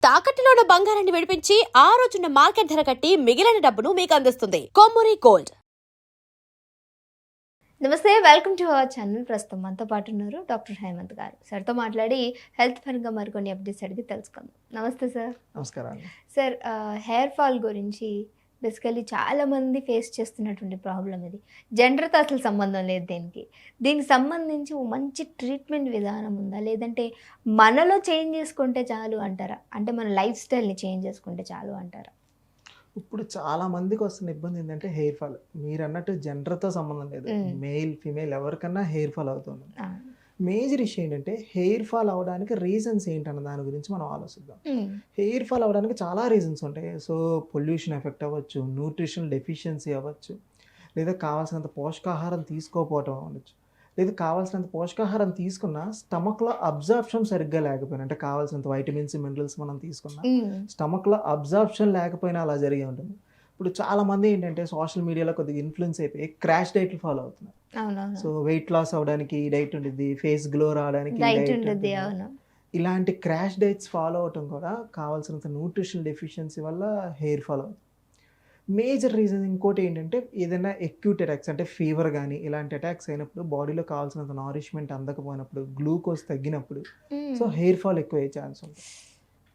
తాకట్టులో ఉన్న బంగారాన్ని విడిపించి ఆ రోజున్న మార్కెట్ ధర కట్టి మిగిలిన డబ్బును మీకు అందిస్తుంది కొమ్మూరి గోల్డ్. నమస్తే, వెల్కమ్ టు అవర్ ఛానల్. ప్రస్తుతం మనతో పాటు ఉన్నారు డాక్టర్ హేమంత్ గారు. సార్తో మాట్లాడి హెల్త్ పరంగా మరికొన్ని అప్డేట్స్ అడిగి తెలుసుకుందాం. నమస్తే సార్. నమస్కారం సార్, హెయిర్ ఫాల్ గురించి బేసికలీ చాలామంది ఫేస్ చేస్తున్నటువంటి ప్రాబ్లం ఇది. జెండర్తో అసలు సంబంధం లేదు దీనికి సంబంధించి ఓ మంచి ట్రీట్మెంట్ విధానం ఉందా, లేదంటే మనలో చేంజ్ చేసుకుంటే చాలు అంటారా? అంటే మన లైఫ్ స్టైల్ని చేంజ్ చేసుకుంటే చాలు అంటారా? ఇప్పుడు చాలా మందికి వస్తున్న ఇబ్బంది ఏంటంటే హెయిర్ ఫాల్. మీరు అన్నట్టు జెండర్తో సంబంధం లేదు, మేల్ ఫీమేల్ ఎవరికన్నా హెయిర్ ఫాల్ అవుతుంది. మేజర్ ఇష్యూ ఏంటంటే హెయిర్ ఫాల్ అవడానికి రీజన్స్ ఏంటన్న దాని గురించి మనం ఆలోచిద్దాం. హెయిర్ ఫాల్ అవడానికి చాలా రీజన్స్ ఉంటాయి. సో పొల్యూషన్ ఎఫెక్ట్ అవ్వచ్చు, న్యూట్రిషనల్ డెఫిషియన్సీ అవ్వచ్చు, లేదా కావాల్సినంత పోషకాహారం తీసుకోకపోవటం అవ్వచ్చు, లేదా కావాల్సినంత పోషకాహారం తీసుకున్నా స్టమక్లో అబ్జార్ప్షన్ సరిగ్గా లేకపోయినా, అంటే కావాల్సినంత వైటమిన్స్ మినరల్స్ మనం తీసుకున్నా స్టమక్లో అబ్జార్ప్షన్ లేకపోయినా అలా జరిగి ఉంటుంది. ఇప్పుడు చాలా మంది ఏంటంటే సోషల్ మీడియాలో కొద్దిగా ఇన్ఫ్లుయెన్స్ అయిపోయి క్రాష్ డైట్లు ఫాలో అవుతున్నారు. సో వెయిట్ లాస్ అవడానికి డైట్ ఉంటుంది, ఫేస్ గ్లో రావడానికి డైట్ ఉంటుంది. ఇలాంటి క్రాష్ డైట్స్ ఫాలో అవటం కూడా కావాల్సినంత న్యూట్రిషనల్ డెఫిషియన్సీ వల్ల హెయిర్ ఫాల్ అవుతుంది. మేజర్ రీజన్ ఇంకోటి ఏంటంటే ఏదైనా ఎక్యూట్ అటాక్స్, అంటే ఫీవర్ కానీ ఇలాంటి అటాక్స్ అయినప్పుడు బాడీలో కావాల్సినంత నారిష్మెంట్ అందకపోయినప్పుడు, గ్లూకోజ్ తగ్గినప్పుడు సో హెయిర్ ఫాల్ ఎక్కువ అయ్యే ఛాన్స్ ఉంటుంది.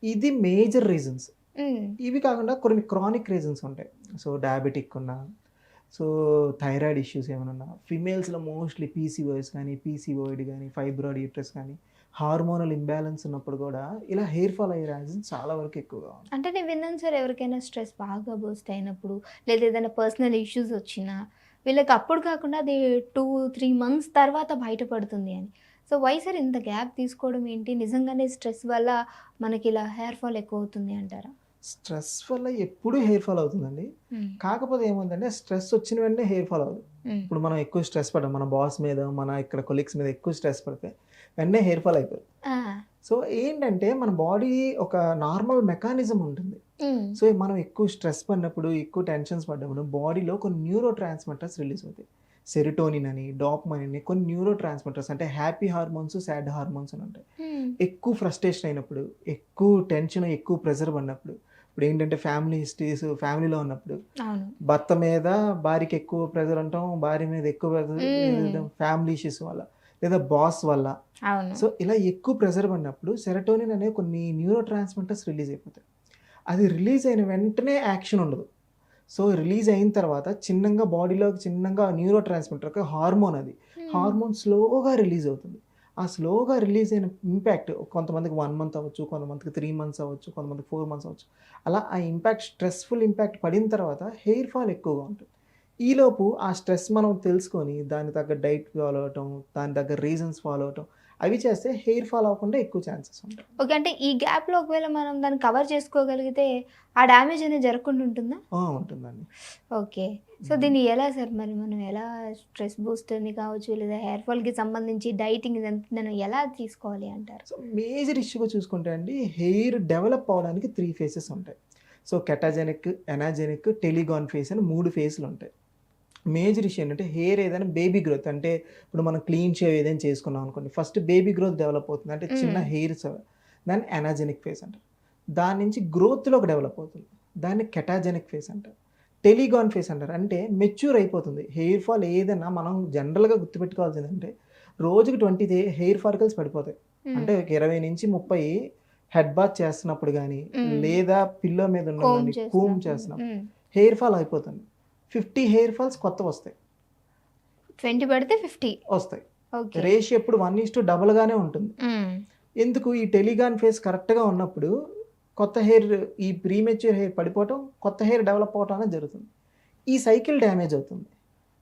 ఇది మేజర్ రీజన్స్. ఇవి కాకుండా కొన్ని క్రానిక్ రీజన్స్ ఉంటాయి. సో డయాబెటిక్ ఉన్నా, సో థైరాయిడ్ ఇష్యూస్ ఏమైనా ఉన్నా, ఫిమేల్స్లో మోస్ట్లీ పీసీఓఎస్ కానీ, పీసీఓయిడ్ కానీ, ఫైబ్రాయిడ్ యూట్రస్ కానీ, హార్మోనల్ ఇంబ్యాలెన్స్ ఉన్నప్పుడు కూడా ఇలా హెయిర్ ఫాల్ అయ్యే రీజన్స్ చాలా వరకు ఎక్కువగా ఉంది. అంటే నేను విన్నాను సార్, ఎవరికైనా స్ట్రెస్ బాగా బూస్ట్ అయినప్పుడు, లేదా ఏదైనా పర్సనల్ ఇష్యూస్ వచ్చినా వీళ్ళకి అప్పుడు కాకుండా అది 2-3 months తర్వాత బయటపడుతుంది అని. సో వై సార్ ఇంత గ్యాప్ తీసుకోవడం ఏంటి? నిజంగానే స్ట్రెస్ వల్ల మనకి ఇలా హెయిర్ ఫాల్ ఎక్కువ అవుతుంది అంటారా? స్ట్రెస్ వల్ల ఎప్పుడు హెయిర్ ఫాల్ అవుతుందండి. కాకపోతే ఏముందంటే స్ట్రెస్ వచ్చిన వెంటనే హెయిర్ ఫాల్ అవుతుంది. ఇప్పుడు మనం ఎక్కువ స్ట్రెస్ పడ్డాం, మన బాస్ మీద, మన ఇక్కడ కొలీగ్స్ మీద ఎక్కువ స్ట్రెస్ పడితే వెంటనే హెయిర్ ఫాల్ అయిపోతుంది. సో ఏంటంటే మన బాడీ ఒక నార్మల్ మెకానిజం ఉంటుంది. సో మనం ఎక్కువ స్ట్రెస్ పడినప్పుడు, ఎక్కువ టెన్షన్స్ పడ్డప్పుడు బాడీలో కొన్ని న్యూరో ట్రాన్స్మిటర్స్ రిలీజ్ అవుతాయి. సెరోటోనిన్ అని, డోపమైన్ అని కొన్ని న్యూరో ట్రాన్స్మిటర్స్, అంటే హ్యాపీ హార్మోన్స్, సాడ్ హార్మోన్స్ అని ఉంటాయి. ఎక్కువ ఫ్రస్ట్రేషన్ అయినప్పుడు, ఎక్కువ టెన్షన్, ఎక్కువ ప్రెషర్ పడినప్పుడు, ఇప్పుడు ఏంటంటే ఫ్యామిలీలో ఉన్నప్పుడు భర్త మీద భార్యకి ఎక్కువ ప్రెజర్ ఉంటాం, భార్య మీద ఎక్కువ ప్రెజర్ ఫ్యామిలీ ఇష్యూస్ వల్ల, లేదా బాస్ వల్ల. సో ఇలా ఎక్కువ ప్రెజర్ పడినప్పుడు సెరోటోనిన్ అనే కొన్ని న్యూరో ట్రాన్స్మిటర్స్ రిలీజ్ అయిపోతాయి. అది రిలీజ్ అయిన వెంటనే యాక్షన్ ఉండదు. సో రిలీజ్ అయిన తర్వాత చిన్నగా బాడీలోకి చిన్నగా న్యూరో ట్రాన్స్మిటర్ ఒక హార్మోన్, అది హార్మోన్ స్లోగా రిలీజ్ అవుతుంది. ఆ స్లోగా రిలీజ్ అయిన ఇంపాక్ట్ కొంతమందికి 1 month అవ్వచ్చు, కొంతమందికి 3 months అవ్వచ్చు, కొంతమందికి 4 months అవ్వచ్చు. అలా ఆ ఇంపాక్ట్, స్ట్రెస్ఫుల్ ఇంపాక్ట్ పడిన తర్వాత హెయిర్ ఫాల్ ఎక్కువగా ఉంటుంది. ఈలోపు ఆ స్ట్రెస్ మనం తెలుసుకొని దానికి తగ్గ డైట్ ఫాలో అవటం, దాని తగ్గ రీజన్స్ ఫాలో అవటం, అవి చేస్తే హెయిర్ ఫాల్ అవ్వకుండా ఎక్కువ ఛాన్సెస్ ఉంటాయి. ఓకే, అంటే ఈ గ్యాప్లో ఒకవేళ మనం దాన్ని కవర్ చేసుకోగలిగితే ఆ డ్యామేజ్ అనేది జరగకుండా ఉంటుందా? ఉంటుందండి. ఓకే, సో దీన్ని ఎలా సార్, మరి మనం ఎలా స్ట్రెస్ బూస్టర్ని కావచ్చు, లేదా హెయిర్ ఫాల్కి సంబంధించి డైటింగ్ ఇదంతా ఎలా తీసుకోవాలి అంటారు? సో మేజర్ ఇష్యూగా చూసుకుంటే అండి, హెయిర్ డెవలప్ అవడానికి 3 phases ఉంటాయి. సో కెటాజెనిక్, ఎనాజెనిక్, టెలిగాన్ ఫేస్ అని 3 phases ఉంటాయి. మేజర్ ఇష్యూ ఏంటంటే హెయిర్ ఏదైనా బేబీ గ్రోత్, అంటే ఇప్పుడు మనం క్లీన్ షేవ్ ఏదైనా చేసుకున్నాం అనుకోండి, ఫస్ట్ బేబీ గ్రోత్ డెవలప్ అవుతుంది, అంటే చిన్న హెయిర్స్, దాన్ని ఎనాజెనిక్ ఫేస్ అంటారు. దాని నుంచి గ్రోత్లోకి డెవలప్ అవుతుంది, దాన్ని కెటాజెనిక్ ఫేస్ అంటారు. టెలిగాన్ ఫేస్ అంటారు, అంటే మెచ్యూర్ అయిపోతుంది. హెయిర్ ఫాల్ ఏదైనా మనం జనరల్గా గుర్తుపెట్టుకోవాల్సిందంటే రోజుకి 20 హెయిర్ ఫాలికల్స్ పడిపోతాయి. అంటే 20 నుంచి 30 హెడ్ బాత్ చేస్తున్నప్పుడు కానీ, లేదా పిల్లో మీద ఉన్న కూమ్ చేస్తున్నప్పుడు హెయిర్ ఫాల్ అయిపోతుంది. 50 హెయిర్ ఫాల్స్ కొత్త వస్తాయి. 20 పడితే 50 వస్తాయి. రేషియో ఎప్పుడు 1:2 ఉంటుంది. ఎందుకు? ఈ టెలిగాన్ ఫేస్ కరెక్ట్గా ఉన్నప్పుడు కొత్త హెయిర్, ఈ ప్రీమెచ్యూర్ హెయిర్ పడిపోవటం, కొత్త హెయిర్ డెవలప్ అవటం అనేది జరుగుతుంది. ఈ సైకిల్ డ్యామేజ్ అవుతుంది.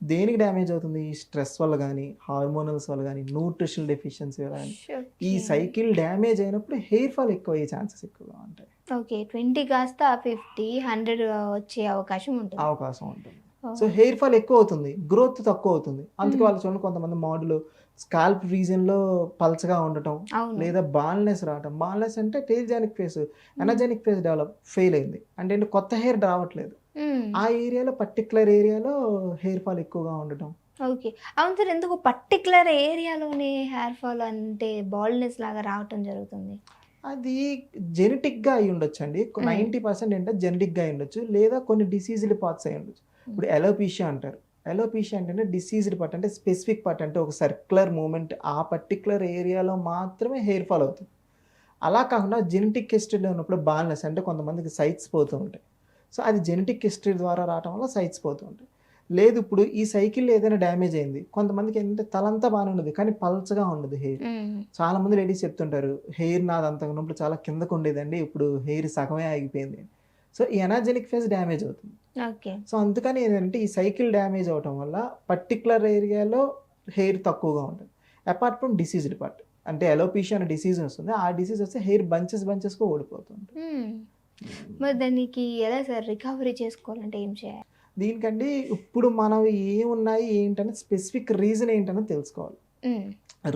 దేనికి డ్యామేజ్ అవుతుంది? ఈ స్ట్రెస్ వల్ల కానీ, హార్మోనల్స్ వల్ల కానీ, న్యూట్రిషనల్ డెఫిషియన్సీ వల్ల కానీ. ఈ సైకిల్ డ్యామేజ్ అయినప్పుడు హెయిర్ ఫాల్ ఎక్కువ అయ్యే ఛాన్సెస్ ఎక్కువగా ఉంటాయి. ఓకే, 20 కాస్త 50, 100 వచ్చే అవకాశం ఉంటుంది. సో హెయిర్ ఫాల్ ఎక్కువ అవుతుంది, గ్రోత్ తక్కువ అవుతుంది. అందుకే వాళ్ళు చూడండి, కొంతమంది మోడల్ స్కాల్ప్ రీజన్లో పల్చగా ఉండటం, లేదా బాల్నెస్ రావటం. బాల్నెస్ అంటే టెలిజెనిక్ ఫేస్, ఎనర్జెనిక్ ఫేస్ ఫెయిల్ అయింది అంటే కొత్త హెయిర్ రావట్లేదు. ఆ ఏరియాలో, పర్టికులర్ ఏరియాలో హెయిర్ ఫాల్ ఎక్కువగా ఉండటం. ఓకే, అవును సార్, ఎందుకు పర్టికులర్ ఏరియాలోనే హెయిర్ ఫాల్ అంటే బాల్నెస్ లాగా రావటం జరుగుతుంది? అది జెనెటిక్గా అయి ఉండొచ్చు అండి. 90% ఏంటంటే జెనెటిక్గా అయి ఉండొచ్చు, లేదా కొన్ని డిసీజ్డ్ పార్ట్స్ అయి ఉండొచ్చు. ఇప్పుడు ఎలోపీషియా అంటారు. ఎలోపీషియా అంటే డిసీజ్డ్ పార్ట్, అంటే స్పెసిఫిక్ పార్ట్, అంటే ఒక సర్క్యులర్ మూమెంట్ ఆ పర్టికులర్ ఏరియాలో మాత్రమే హెయిర్ ఫాల్ అవుతుంది. అలా కాకుండా జెనెటిక్ హిస్టరీలో ఉన్నప్పుడు బాల్నెస్, అంటే కొంతమందికి సైట్స్ పోతూ ఉంటాయి. సో అది జెనెటిక్ హిస్టరీ ద్వారా రావడం వల్ల సైట్స్ పోతూ ఉంటాయి. లేదు ఇప్పుడు ఈ సైకిల్ ఏదైనా డ్యామేజ్ అయింది, కొంతమందికి ఏంటంటే తలంతా బాగానే ఉండదు కానీ పల్చగా ఉండదు హెయిర్. చాలా మంది లేడీస్ చెప్తుంటారు, హెయిర్ నాది అంత ఉన్నప్పుడు చాలా కిందకు ఉండేదండి, ఇప్పుడు హెయిర్ సగమే ఆగిపోయింది. సో ఈ ఎనర్జెనిక్ ఫేజ్ డ్యామేజ్ అవుతుంది. ఓకే. సో అందుకని ఏంటంటే ఈ సైకిల్ డ్యామేజ్ అవటం వల్ల పర్టికులర్ ఏరియాలో హెయిర్ తక్కువగా ఉంటుంది. అపార్ట్ ఫ్రమ్ డిసీజ్డ్ పార్ట్, అంటే ఎలోపీషియా అనే డిసీజ్ వస్తుంది, ఆ డిసీజ్ వస్తే హెయిర్ బంచెస్గా ఓడిపోతుంది. మరి దానికి ఎలా సార్ రికవరీ చేసుకోవాలంటే ఏం చేయాలి? దీనికండి ఇప్పుడు మనం ఏమున్నాయి ఏంటని స్పెసిఫిక్ రీజన్ ఏంటని తెలుసుకోవాలి.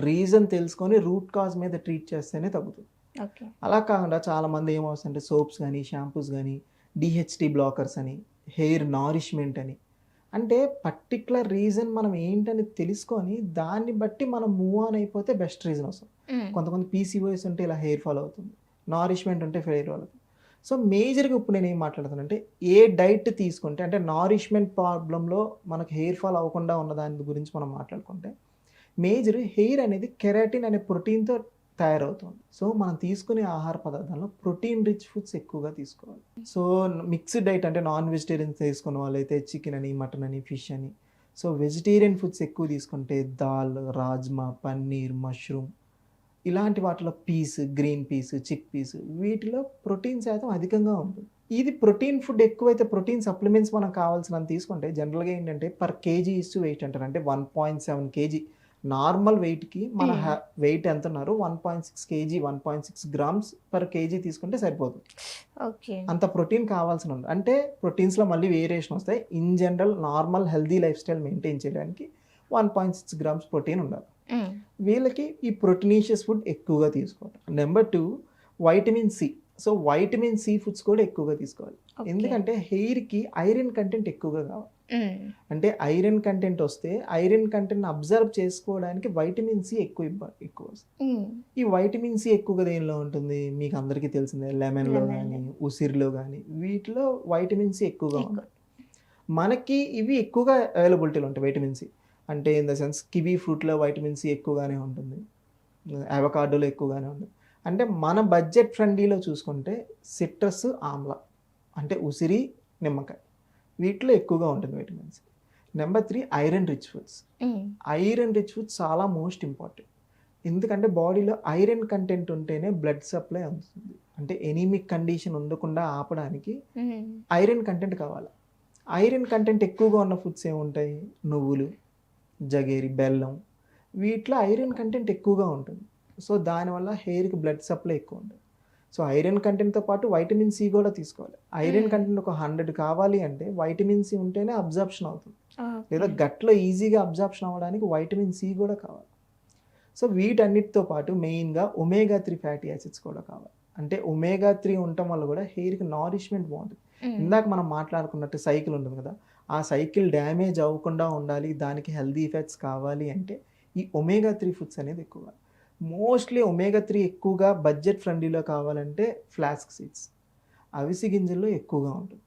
రీజన్ తెలుసుకొని రూట్ కాజ్ మీద ట్రీట్ చేస్తేనే తగ్గుతుంది. ఓకే. అలా కాకుండా చాలామంది ఏమవుతుందంటే సోప్స్ కానీ షాంపూస్ కానీ డిహెచ్టీ బ్లాకర్స్ అని, హెయిర్ నారిష్మెంట్ అని, అంటే పర్టికులర్ రీజన్ మనం ఏంటని తెలుసుకొని దాన్ని బట్టి మనం మూవ్ ఆన్ అయిపోతే బెస్ట్ రీజన్ వస్తుంది. కొంతమంది పీసీఓఎస్ ఉంటే ఇలా హెయిర్ ఫాల్ అవుతుంది, నారిష్మెంట్ ఉంటే హెయిర్ ఫాల్ అవుతుంది. సో మేజర్గా ఇప్పుడు నేను ఏం మాట్లాడుతానంటే ఏ డైట్ తీసుకుంటే, అంటే నారిష్మెంట్ ప్రాబ్లంలో మనకు హెయిర్ ఫాల్ అవ్వకుండా ఉన్న దాని గురించి మనం మాట్లాడుకుంటే, మేజర్ హెయిర్ అనేది కెరాటిన్ అనే ప్రోటీన్తో తయారవుతుంది. సో మనం తీసుకునే ఆహార పదార్థాల్లో ప్రోటీన్ రిచ్ ఫుడ్స్ ఎక్కువగా తీసుకోవాలి. సో మిక్స్డ్ డైట్, అంటే నాన్ వెజిటేరియన్స్ తీసుకున్న వాళ్ళైతే చికెన్ అని, మటన్ అని, ఫిష్ అని. సో వెజిటేరియన్ ఫుడ్స్ ఎక్కువ తీసుకుంటే దాల్, రాజ్మా, పన్నీర్, మష్రూమ్, ఇలాంటి వాటిలో peas, green peas, chickpeas, వీటిలో ప్రోటీన్ శాతం అధికంగా ఉంటుంది. ఇది ప్రోటీన్ ఫుడ్ ఎక్కువైతే ప్రోటీన్ సప్లిమెంట్స్ మనం కావాల్సినంత తీసుకుంటే జనరల్గా ఏంటంటే పర్ కేజీ ఇస్ వెయిట్ అంటారు, అంటే 1.7 కేజీ నార్మల్ వెయిట్కి మన వెయిట్ ఎంత ఉన్నారు 1.6 కేజీ 1.6 గ్రామ్స్ పర్ కేజీ తీసుకుంటే సరిపోతుంది. ఓకే. అంత ప్రోటీన్ కావాల్సిన ఉంది. అంటే ప్రోటీన్స్లో మళ్ళీ వేరియేషన్ వస్తాయి. In general normal healthy life style maintain చేయడానికి 1.6 గ్రామ్స్ ప్రోటీన్ ఉండాలి. వీళ్ళకి ఈ ప్రోటీనిషియస్ ఫుడ్ ఎక్కువగా తీసుకోవాలి. Number 2 vitamin C. So vitamin C foods కూడా ఎక్కువగా తీసుకోవాలి. ఎందుకంటే హెయిర్కి ఐరన్ కంటెంట్ ఎక్కువగా కావాలి. అంటే ఐరన్ కంటెంట్ వస్తే ఐరన్ కంటెంట్ అబ్జర్వ్ చేసుకోవడానికి వైటమిన్ సి ఎక్కువ వస్తుంది. ఈ వైటమిన్ సి ఎక్కువగా దేనిలో ఉంటుంది మీకు అందరికీ తెలిసిందే, లెమన్లో కానీ, ఉసిరిలో కానీ, వీటిలో వైటమిన్ సి ఎక్కువగా ఉంటుంది. మనకి ఇవి ఎక్కువగా అవైలబిలిటీలో ఉంటాయి వైటమిన్ సి. అంటే ఇన్ ద సెన్స్ కివీ ఫ్రూట్లో వైటమిన్ సి ఎక్కువగానే ఉంటుంది, అవకాడోలో ఎక్కువగానే ఉంటుంది. అంటే మన బడ్జెట్ ఫ్రెండ్లీలో చూసుకుంటే సిట్రస్, ఆమ్లా, అంటే ఉసిరి, నిమ్మకాయ, వీటిలో ఎక్కువగా ఉంటుంది vitamin C. Number 3 iron rich foods. Iron rich foods చాలా మోస్ట్ ఇంపార్టెంట్. ఎందుకంటే బాడీలో ఐరన్ కంటెంట్ ఉంటేనే బ్లడ్ సప్లై అందుతుంది. అంటే ఎనీమిక్ కండిషన్ ఉండకుండా ఆపడానికి ఐరన్ కంటెంట్ కావాలి. ఐరన్ కంటెంట్ ఎక్కువగా ఉన్న ఫుడ్స్ ఏముంటాయి, నువ్వులు, జగేరి, బెల్లం, వీటిలో ఐరన్ కంటెంట్ ఎక్కువగా ఉంటుంది. సో దానివల్ల హెయిర్కి బ్లడ్ సప్లై ఎక్కువ ఉంటుంది. సో ఐరన్ కంటెంట్తో పాటు వైటమిన్ సి కూడా తీసుకోవాలి. ఐరన్ కంటెంట్ ఒక 100 కావాలి అంటే వైటమిన్ సి ఉంటేనే అబ్జార్ప్షన్ అవుతుంది, లేదా గట్లో ఈజీగా అబ్జార్ప్షన్ అవ్వడానికి వైటమిన్ సి కూడా కావాలి. సో వీటన్నిటితో పాటు మెయిన్గా ఒమేగా 3 ఫ్యాటీ యాసిడ్స్ కూడా కావాలి. అంటే ఒమేగా 3 ఉండటం వల్ల కూడా హెయిర్కి నారిష్మెంట్ బాగుంటుంది. ఇందాక మనం మాట్లాడుకున్నట్టు సైకిల్ ఉంటుంది కదా, ఆ సైకిల్ డ్యామేజ్ అవ్వకుండా ఉండాలి, దానికి హెల్దీ ఎఫెక్ట్స్ కావాలి అంటే ఈ ఒమేగా 3 ఫుడ్స్ అనేది ఎక్కువ. మోస్ట్లీ ఒమేగా 3 ఎక్కువగా బడ్జెట్ ఫ్రెండ్లీలో కావాలంటే ఫ్లాస్క్ సీడ్స్, అవిసి గింజల్లో ఎక్కువగా ఉంటుంది.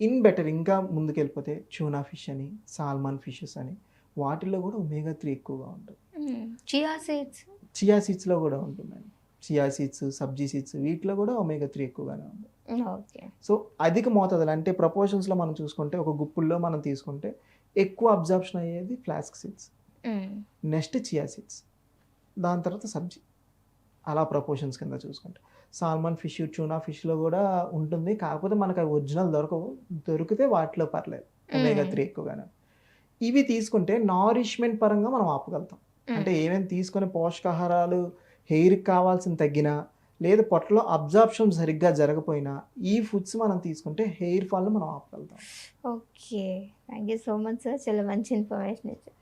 ఇన్ బెటర్ ఇంకా ముందుకెళ్ళిపోతే ట్యూనా ఫిష్ అని, సాల్మన్ ఫిషెస్ అని, వాటిల్లో కూడా ఒమేగా 3 ఎక్కువగా ఉంటుంది. చియా సీడ్స్లో కూడా ఉంటుందండి. చియా సీడ్స్, సబ్జీ సీడ్స్, వీటిలో కూడా ఒమేగా 3 ఎక్కువగానే ఉంది. సో అధిక మోతాదులు, అంటే ప్రపోర్షన్స్లో మనం చూసుకుంటే ఒక గుప్పుల్లో మనం తీసుకుంటే ఎక్కువ అబ్జార్ప్షన్ అయ్యేది flask seeds, next chia seeds, దాని తర్వాత సబ్జీ, అలా ప్రపోర్షన్స్ కింద చూసుకుంటే. సాల్మన్ ఫిష్, ట్యూనా ఫిష్లో కూడా ఉంటుంది, కాకపోతే మనకు అవి ఒరిజినల్ దొరికితే వాటిలో పర్లేదు, ఒమేగా 3 ఎక్కువగానే. ఇవి తీసుకుంటే నారిష్మెంట్ పరంగా మనం ఆపగలుగుతాం. అంటే ఏమేమి తీసుకునే పోషకాహారాలు హెయిర్కి కావాల్సిన తగ్గినా, లేదు పొట్టలో అబ్జార్ప్షన్ సరిగ్గా జరగపోయినా, ఈ ఫుడ్స్ మనం తీసుకుంటే హెయిర్ ఫాల్ని మనం ఆపగలుగుతాం. Okay, thank you so much sir, చాలా మంచి ఇన్ఫర్మేషన్ ఇచ్చారు.